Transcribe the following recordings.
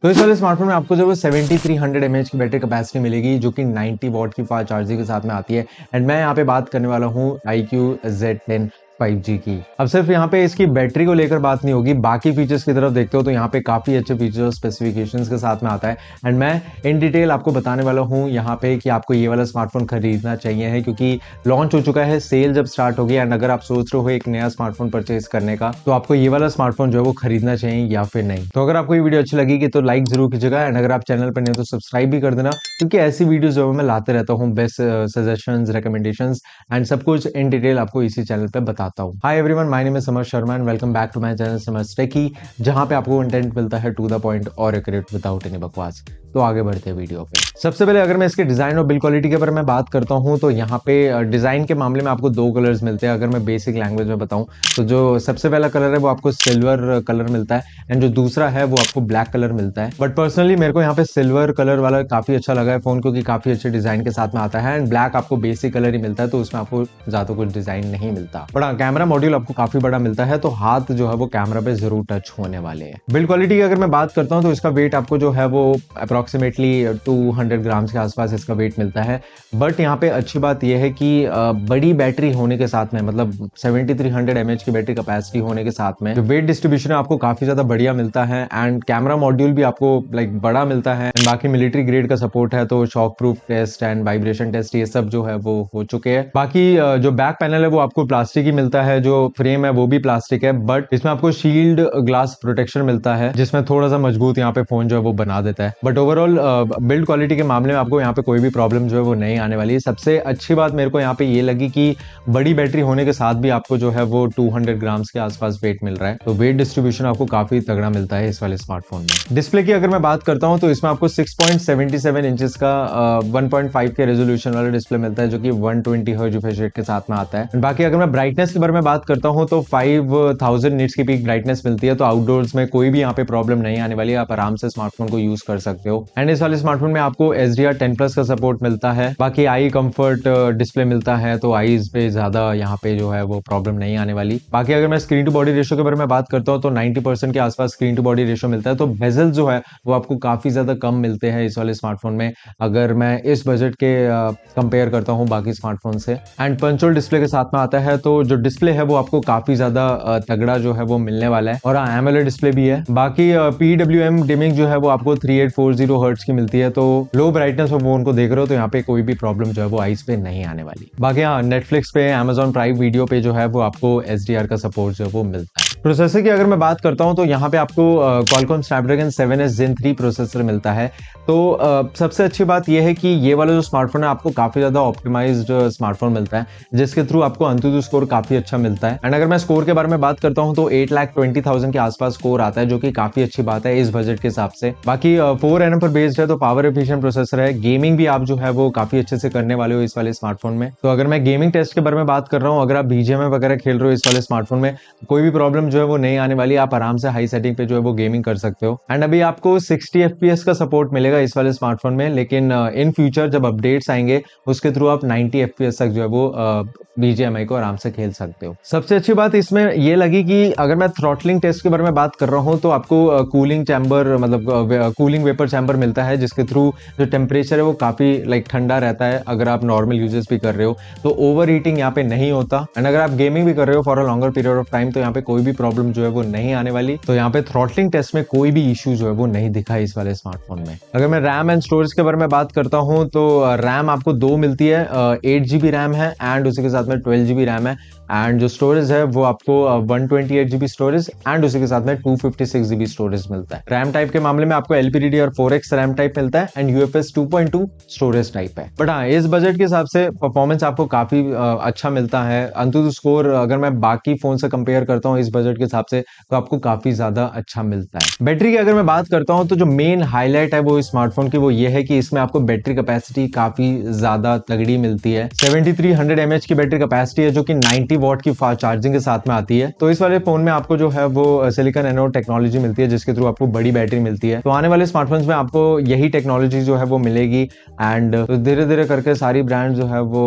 तो इस वाले स्मार्टफोन में आपको जो है 7300 mAh की बैटरी कैपेसिटी मिलेगी जो कि 90 वॉट की फास्ट चार्जिंग के साथ में आती है। एंड मैं यहाँ पे बात करने वाला हूँ iQOO Z10 5G की। अब सिर्फ यहाँ पे इसकी बैटरी को लेकर बात नहीं होगी, बाकी फीचर्स की तरफ देखते हो तो यहाँ पे काफी अच्छे फीचर्स स्पेसिफिकेशंस के साथ में आता है। एंड मैं इन डिटेल आपको बताने वाला हूँ यहाँ पे कि आपको ये वाला स्मार्टफोन खरीदना चाहिए है, क्योंकि लॉन्च हो चुका है, सेल जब स्टार्ट होगी। एंड अगर आप सोच रहे हो एक नया स्मार्टफोन परचेज करने का तो आपको ये वाला स्मार्टफोन जो है वो खरीदना चाहिए या फिर नहीं। तो अगर आपको ये वीडियो अच्छी लगेगी तो लाइक जरूर कीजिएगा। एंड अगर आप चैनल पर नहीं हो तो सब्सक्राइब भी कर देना, क्योंकि ऐसी वीडियोस जो मैं लाते रहता हूँ, बेस्ट सजेशंस, रिकमेंडेशंस एंड सब कुछ इन डिटेल आपको इसी चैनल पे बताता हूँ। Hi everyone, my name is Samar Sharma and welcome back to my channel Samar techie, जहां पे आपको कंटेंट मिलता है टू द पॉइंट और एक्यूरेट विदाउट एनी बकवास। तो आगे बढ़ते हैं वीडियो पे। सबसे पहले अगर मैं इसके डिजाइन और बिल्ड क्वालिटी के बारे में बात करता हूं तो यहाँ पे डिजाइन के मामले में आपको दो कलर्स मिलते हैं। अगर मैं बेसिक लैंग्वेज में बताऊं तो जो सबसे पहला कलर है वो आपको सिल्वर कलर मिलता है एंड जो दूसरा है वो आपको ब्लैक कलर मिलता है। बट पर्सनली मेरे को यहाँ पे सिल्वर कलर वाला काफी अच्छा लगा है फोन, क्योंकि काफी अच्छे डिजाइन के साथ में आता है। एंड ब्लैक आपको बेसिक कलर ही मिलता है तो उसमें आपको ज्यादा कुछ डिजाइन नहीं मिलता। बट हाँ, कैमरा मॉड्यूल आपको काफी बड़ा मिलता है तो हाथ जो है वो कैमरा पे जरूर टच होने वाले हैं। बिल्ड क्वालिटी की अगर मैं बात करता हूँ तो इसका वेट आपको जो है वो अप्रोक्सीमेटली 200 ग्राम्स के आसपास इसका वेट मिलता है। बट यहाँ पे अच्छी बात यह है कि बड़ी बैटरी होने के साथ में, मतलब 7300 mAh की बैटरी कैपेसिटी होने के साथ में जो वेट डिस्ट्रीब्यूशन है आपको काफी ज्यादा बढ़िया मिलता है। एंड कैमरा मॉड्यूल भी आपको लाइक बड़ा मिलता है। बाकी मिलिट्री ग्रेड का सपोर्ट है, तो shock proof test and vibration test ये सब जो है वो हो चुके हैं। बाकी जो बैक पैनल है वो आपको प्लास्टिक ही मिलता है, जो फ्रेम है वो भी प्लास्टिक है, बट इसमें आपको शील्ड ग्लास प्रोटेक्शन मिलता है जिसमें थोड़ा सा मजबूत यहाँ पे फोन जो है वो बना देता है। बट ओवरऑल बिल्ड क्वालिटी के मामले में आपको यहाँ पे कोई भी प्रॉब्लम जो है वो नहीं आने वाली है। सबसे अच्छी बात मेरे को यहाँ पे ये लगी कि बड़ी बैटरी होने के साथ भी आपको जो है वो 200 ग्राम्स के आसपास वेट मिल रहा है, तो वेट डिस्ट्रीब्यूशन आपको काफी तगड़ा मिलता है इस वाले स्मार्टफोन में। डिस्प्ले की अगर मैं बात करता हूँ तो इसमें आपको 6.77 इंचेस का 1.5 के रेजोल्यूशन वाला डिस्प्ले मिलता है, जो कि 120 हर्ट्ज रिफ्रेश रेट के साथ में आता है। बाकी अगर मैं ब्राइटनेस के बारे में बात करता हूँ तो 5000 निट्स की पीक ब्राइटनेस मिलती है, तो आउटडोर्स में कोई भी यहाँ पे प्रॉब्लम नहीं आने वाली है, आप आराम से स्मार्टफोन को यूज कर सकते हो। एंड इस वाले स्मार्टफोन में आपको HDR10 प्लस का सपोर्ट मिलता है। बाकी आई कंफर्ट डिस्प्ले मिलता है, तो आईज पे ज्यादा यहाँ पे जो है वो प्रॉब्लम नहीं आने वाली। बाकी अगर मैं स्क्रीन टू बॉडी रेशियो के बारे में बात करता हूँ तो 90% के आसपास स्क्रीन टू बॉडी रेशियो मिलता है, तो बेजल जो है वो आपको काफी ज्यादा कम मिलते हैं इस वाले स्मार्टफोन में, अगर मैं इस बजट के कंपेयर करता हूँ बाकी स्मार्टफोन से। एंड पंच होल डिस्प्ले के साथ में आता है, तो जो डिस्प्ले है वो आपको काफी ज्यादा तगड़ा जो है वो मिलने वाला है। और हाँ, एमोलेड डिस्प्ले भी है। बाकी PWM डिमिंग जो है वो आपको 3840 हर्ट्ज की मिलती है, तो लो ब्राइटनेस में फोन को देख रहे हो तो यहाँ पे कोई भी प्रॉब्लम जो है वो आईज पे नहीं आने वाली। बाकी हाँ, नेटफ्लिक्स पे, Amazon प्राइम वीडियो पे जो है वो आपको HDR का सपोर्ट जो है वो मिलता है। प्रोसेसर की अगर मैं बात करता हूं तो यहाँ पे आपको Qualcomm Snapdragon 7S Gen 3 processor मिलता है। तो सबसे अच्छी बात यह है कि ये वाला जो स्मार्टफोन है आपको काफी ज्यादा ऑप्टिमाइज्ड स्मार्टफोन मिलता है, जिसके थ्रू आपको अंतुतु स्कोर काफी अच्छा मिलता है। एंड अगर मैं स्कोर के बारे में बात करता हूं तो 8,20,000 के आसपास स्कोर आता है, जो कि काफी अच्छी बात है इस बजट के हिसाब से। बाकी 4nm पर बेस्ड है, तो पावर एफिशिएंट प्रोसेसर है। गेमिंग भी आप जो है वो काफी अच्छे से करने वाले हो इस वाले स्मार्टफोन में। तो अगर मैं गेमिंग टेस्ट के बारे में बात कर रहा हूँ, अगर आप BGMI वगैरह खेल रहे हो इस वाले स्मार्टफोन में, कोई भी प्रॉब्लम जो है वो नहीं आने वाली, आप आराम से हाई सेटिंग पे जो है वो गेमिंग कर सकते हो। एंड अभी आपको 60 FPS का सपोर्ट मिलेगा इस वाले स्मार्टफोन में, लेकिन इन फ्यूचर जब अपडेट्स आएंगे उसके थ्रू आप 90 FPS तक जो है वो BGMI को आराम से खेल सकते हो। सबसे अच्छी बात इसमें ये लगी कि अगर मैं थ्रॉटलिंग टेस्ट के बारे में बात कर रहा हूँ तो आपको कूलिंग चैम्बर, मतलब कूलिंग वेपर चैम्बर मिलता है, जिसके थ्रू जो टेम्परेचर है वो काफी लाइक ठंडा रहता है अगर आप नॉर्मल यूजेस भी कर रहे हो, तो ओवर हीटिंग यहाँ पे नहीं होता। एंड अगर आप गेमिंग भी कर रहे हो for a longer period of time तो यहाँ पे कोई भी प्रॉब्लम जो है वो नहीं आने वाली। तो यहाँ पे थ्रॉटलिंग टेस्ट में कोई भी इश्यू जो है वो नहीं दिखा इस वाले स्मार्टफोन में। अगर मैं रैम एंड स्टोरेज के बारे में बात करता हूँ तो रैम आपको 2 मिलती है, 8GB रैम है एंड उसी के साथ में 12GB रैम है। एंड जो स्टोरेज है वो आपको 128GB स्टोरेज एंड उसी के साथ में 256GB स्टोरेज मिलता है। रैम टाइप के मामले में आपको LPDDR4X रैम टाइप मिलता है एंड UFS 2.2 स्टोरेज टाइप है। बट हाँ, इस बजट के हिसाब से परफॉर्मेंस आपको काफी अच्छा मिलता है। अंतुतु स्कोर अगर मैं बाकी फोन से कंपेयर करता हूँ इस बजट के हिसाब से तो आपको काफी ज्यादा अच्छा मिलता है। बैटरी की अगर मैं बात करता हूँ तो जो मेन हाईलाइट है वो इस स्मार्टफोन की वो ये है कि इसमें आपको बैटरी कैपेसिटी काफी ज्यादा तगड़ी मिलती है। 7300 mAh की बैटरी कैपेसिटी है, जो कि 90 वॉट की फास्ट चार्जिंग के साथ में आती है। तो इस वाले फोन में आपको जो है वो सिलिकॉन एनोड टेक्नोलॉजी मिलती है, जिसके थ्रू आपको बड़ी बैटरी मिलती है। तो आने वाले स्मार्टफोन्स में आपको यही टेक्नोलॉजी जो है वो मिलेगी एंड धीरे धीरे करके सारी ब्रांड जो है वो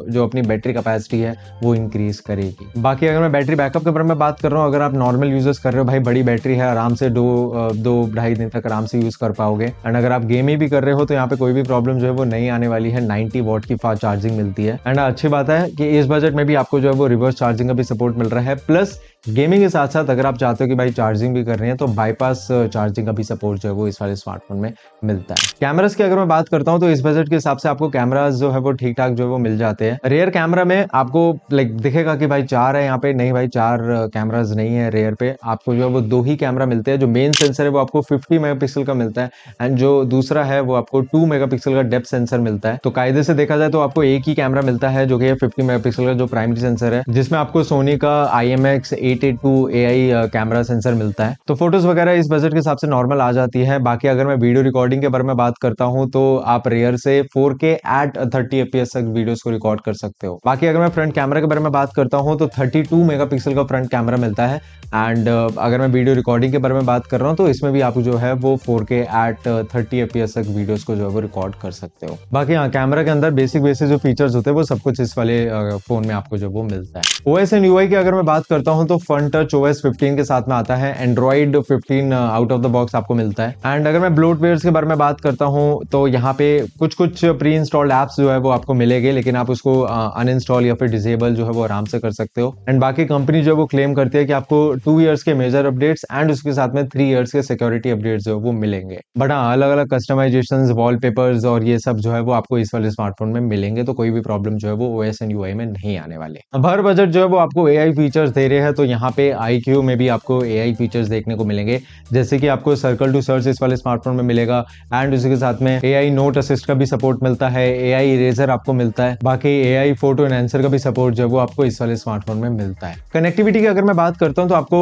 जो अपनी बैटरी कैपेसिटी है वो इंक्रीज करेगी। बाकी अगर मैं बैटरी बैकअप के बारे में बात कर रहा हूँ, अगर आप नॉर्मल यूजर्स कर रहे हो, भाई बड़ी बैटरी है, आराम से दो ढाई दिन तक आराम से यूज कर पाओगे। एंड अगर आप गेमिंग भी कर रहे हो तो यहाँ पे कोई भी प्रॉब्लम जो है वो नहीं आने वाली है। 90 वॉट की फास्ट चार्जिंग मिलती है एंड अच्छी बात है कि इस बजट में भी आपको जो है वो रिवर्स चार्जिंग का भी सपोर्ट मिल रहा है। प्लस गेमिंग के साथ साथ अगर आप चाहते हो कि भाई चार्जिंग भी करनी है तो बाईपास चार्जिंग का भी सपोर्ट जो है वो इस वाले स्मार्टफोन में मिलता है। कैमरास की अगर मैं बात करता हूँ तो इस बजट के हिसाब से आपको कैमरास जो है वो ठीक ठाक जो है वो मिल जाते हैं। रेयर कैमरा में आपको लाइक दिखेगा कि भाई 4 है यहाँ पे, नहीं भाई 4 कैमरास नहीं है रेयर पे, आपको जो है वो 2 ही कैमरा मिलते हैं। जो मेन सेंसर है वो आपको 50 मेगापिक्सल का मिलता है एंड जो दूसरा है वो आपको 2 मेगापिक्सल का डेप्थ सेंसर मिलता है। तो कायदे से देखा जाए तो आपको एक ही कैमरा मिलता है जो कि 50 मेगापिक्सल का जो प्राइमरी सेंसर है, जिसमें आपको सोनी का IMX882 AI कैमरा सेंसर मिलता है। तो फोटोज वगैरह इस बजट के हिसाब से नॉर्मल आ जाती है। बाकी अगर मैं वीडियो रिकॉर्डिंग के बारे में बात करता हूं तो आप रेयर से 4K at 30 FPS तक वीडियोस को रिकॉर्ड कर सकते हो। बाकी अगर मैं फ्रंट कैमरा के बारे में बात करता हूं तो 32 मेगापिक्सल का फ्रंट कैमरा मिलता है एंड अगर मैं वीडियो रिकॉर्डिंग के बारे में बात कर रहा हूं तो इसमें भी आप जो है वो 4K at 30 FPS तक वीडियोस को जो है वो रिकॉर्ड कर सकते हो। बाकी हाँ, कैमरा के अंदर बेसिक जो फीचर्स होते हैं वो सब कुछ इस वाले फोन में आपको जो वो मिलता है। OS एंड UI की अगर मैं बात करता हूं तो फन टच OS 15 के साथ में आता है। Android 15 out of the box आपको मिलता है। एंड अगर मैं ब्लोटवेयर्स के बारे में बात करता हूं तो यहाँ पे कुछ प्री इंस्टॉल्ड एप्स जो है वो आपको मिलेंगे, लेकिन आप उसको अनइंस्टॉल या फिर डिसेबल जो है वो आराम से कर सकते हो। एंड बाकी कंपनी जो है वो क्लेम करती है कि आपको 2 इयर्स के मेजर अपडेट्स एंड उसके साथ में 3 इयर्स के सिक्योरिटी अपडेट्स जो है वो मिलेंगे। बट हाँ, अलग अलग कस्टमाइजेशन, वॉलपेपर्स और ये सब जो है वो आपको इस वाले स्मार्टफोन में मिलेंगे। तो कोई भी प्रॉब्लम जो है वो OS एंड UI में नहीं आने वाले। अब हर बजट जो है वो आपको AI फीचर्स दे रहे हैं, तो यहाँ पे iQOO में भी आपको AI फीचर्स देखने को मिलेंगे, जैसे कि आपको सर्कल टू सर्च इस वाले स्मार्टफोन में मिलेगा एंड उसी के साथ में AI नोट असिस्ट का भी सपोर्ट मिलता है, AI इरेजर आपको मिलता है। बाकी AI फोटो एनहांसर का भी सपोर्ट जो है वो आपको इस वाले स्मार्टफोन में मिलता है। कनेक्टिविटी की अगर मैं बात करता हूं तो आपको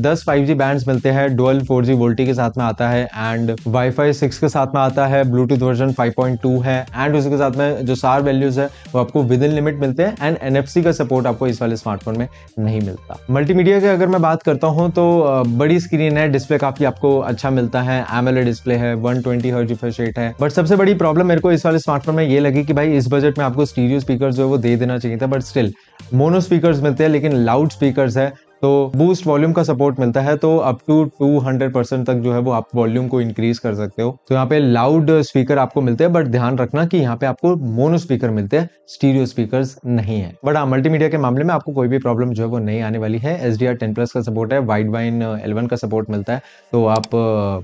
10 5G बैंड्स मिलते हैं, डुअल 4G वोल्टी के साथ में आता है एंड वाईफाई 6 के साथ में आता है, ब्लूटूथ वर्जन 5.2 है एंड उसके साथ में जो सार वैल्यूज है वो आपको विद इन लिमिट मिलते हैं एंड NFC का सपोर्ट आपको इस वाले स्मार्टफोन में नहीं मिलता। मल्टीमीडिया की अगर मैं बात करता हूं तो बड़ी स्क्रीन है, डिस्प्ले काफी आपको अच्छा मिलता है, AMOLED डिस्प्ले है, 120 हर्ट्ज रिफ्रेश रेट है। बट सबसे बड़ी प्रॉब्लम मेरे को इस वाले स्मार्टफोन में ये लगी कि भाई इस बजट में आपको स्टीरियो स्पीकर जो है वो दे देना चाहिए था, बट स्टिल मोनो स्पीकर्स मिलते हैं लेकिन लाउड स्पीकर्स है, तो बूस्ट वॉल्यूम का सपोर्ट मिलता है, तो अप टू 200% तक जो है वो आप वॉल्यूम को इंक्रीज कर सकते हो। तो यहाँ पे लाउड स्पीकर आपको मिलते हैं, बट ध्यान रखना कि यहाँ पे आपको मोनो स्पीकर मिलते हैं, स्टीरियो स्पीकर्स नहीं है। बट हाँ, मल्टीमीडिया के मामले में आपको कोई भी प्रॉब्लम जो है वो नहीं आने वाली है। HDR10+ का सपोर्ट है, वाइडवाइन L1 का सपोर्ट मिलता है, तो आप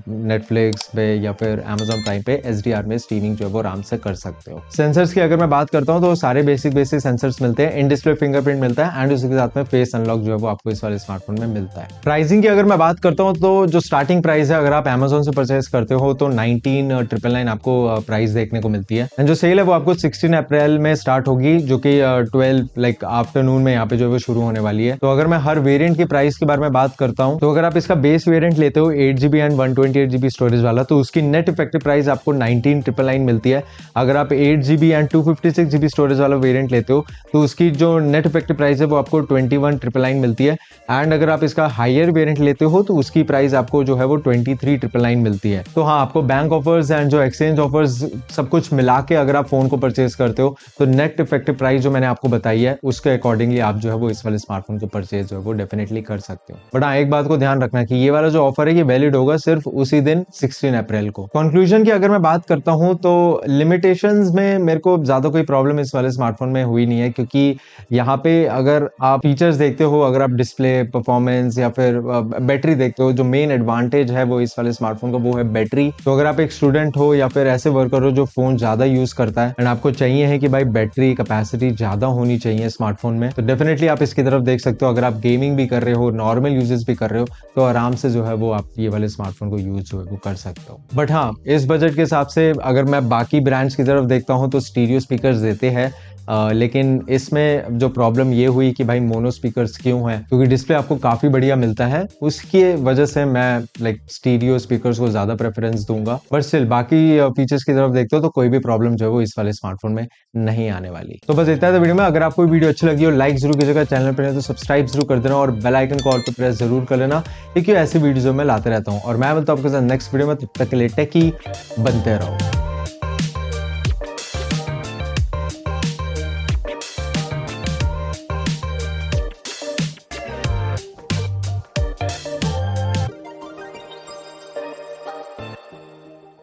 नेटफ्लिक्स पे या फिर Amazon प्राइम पे HDR में स्ट्रीमिंग जो है वो आराम से कर सकते हो। सेंसर्स की अगर मैं बात करता हूँ तो सारे बेसिक सेंसर्स मिलते हैं, इन डिस्प्ले फिंगरप्रिंट मिलता है एंड उसके साथ में फेस अनलॉक जो है वो आपको इस वाले स्मार्टफोन में मिलता है। प्राइसिंग की अगर मैं बात करता हूं तो जो स्टार्टिंग प्राइस है, अगर आप Amazon से परचेस करते हो तो 19,999 आपको प्राइस देखने को मिलती है एंड जो सेल है वो आपको 16 अप्रैल में स्टार्ट होगी, जो कि 12 लाइक आफ्टरनून में यहाँ पे जो है शुरू होने वाली है। तो अगर मैं हर वेरिएंट की प्राइस के बारे में बात करता हूं तो अगर आप इसका बेस वेरिएंट लेते हो 8GB एंड 128GB स्टोरेज वाला, तो उसकी नेट इफेक्टिव प्राइस आपको 19,999 मिलती है। अगर आप 8GB एंड 256GB स्टोरेज वाला वेरिएंट लेते हो तो उसकी जो नेट इफेक्टिव प्राइस है वो आपको 21,999 मिलती है एंड अगर आप इसका हायर वेरिएंट लेते हो तो उसकी प्राइस आपको जो है वो 23,999 मिलती है। तो हाँ, आपको बैंक ऑफर्स एंड जो एक्सचेंज ऑफर्स सब कुछ मिला के अगर आप फोन को परचेज करते हो तो नेट इफेक्टिव प्राइस जो मैंने आपको बताई है उसके अकॉर्डिंगली आप जो है वो इस वाले स्मार्टफोन को परचेज जो है वो डेफिनेटली कर सकते हो। बट हाँ, एक बात को ध्यान रखना कि ये वाला जो ऑफर है ये वैलिड होगा सिर्फ उसी दिन 16 अप्रैल को। कंक्लूजन की अगर मैं बात करता हूँ तो लिमिटेशंस में मेरे को ज्यादा कोई प्रॉब्लम इस वाले स्मार्टफोन में हुई नहीं है, क्योंकि यहाँ पे अगर आप फीचर्स देखते हो, अगर आप डिस्प्ले, परफॉर्मेंस या फिर बैटरी देखते हो, जो मेन एडवांटेज है वो इस वाले स्मार्टफोन का वो है बैटरी। तो अगर आप एक स्टूडेंट हो या फिर ऐसे वर्कर हो जो फोन ज्यादा यूज करता है एंड आपको चाहिए है कि भाई बैटरी कैपेसिटी ज्यादा होनी चाहिए स्मार्टफोन में, तो डेफिनेटली आप इसकी तरफ देख सकते हो। अगर आप गेमिंग भी कर रहे हो, नॉर्मल यूजेस भी कर रहे हो, तो आराम से जो है वो आप ये वाले स्मार्टफोन को यूज जो है वो कर सकते हो। बट हाँ, इस बजट के हिसाब से अगर मैं बाकी ब्रांड्स की तरफ देखता हूँ तो स्टीरियो स्पीकर्स देते हैं लेकिन इसमें जो प्रॉब्लम ये हुई कि भाई मोनो स्पीकर्स क्यों हैं, क्योंकि डिस्प्ले आपको काफी बढ़िया मिलता है, उसकी वजह से मैं लाइक स्टीरियो स्पीकर्स को ज्यादा प्रेफरेंस दूंगा। बट स्टिल बाकी फीचर्स की तरफ देखते हो तो कोई भी प्रॉब्लम जो है वो इस वाले स्मार्टफोन में नहीं आने वाली। तो बस इतना था वीडियो में। अगर आपको वीडियो अच्छी लगी हो लाइक जरूर कीजिएगा, चैनल पर तो सब्सक्राइब जरूर कर देना और बेल आइकन को ऑल पे प्रेस जरूर कर लेना, क्योंकि ऐसी वीडियो मैं लाते रहता हूँ। और मैं मिलता हूँ आपके साथ नेक्स्ट वीडियो में, तब तक के लिए टेकी बनते रहो।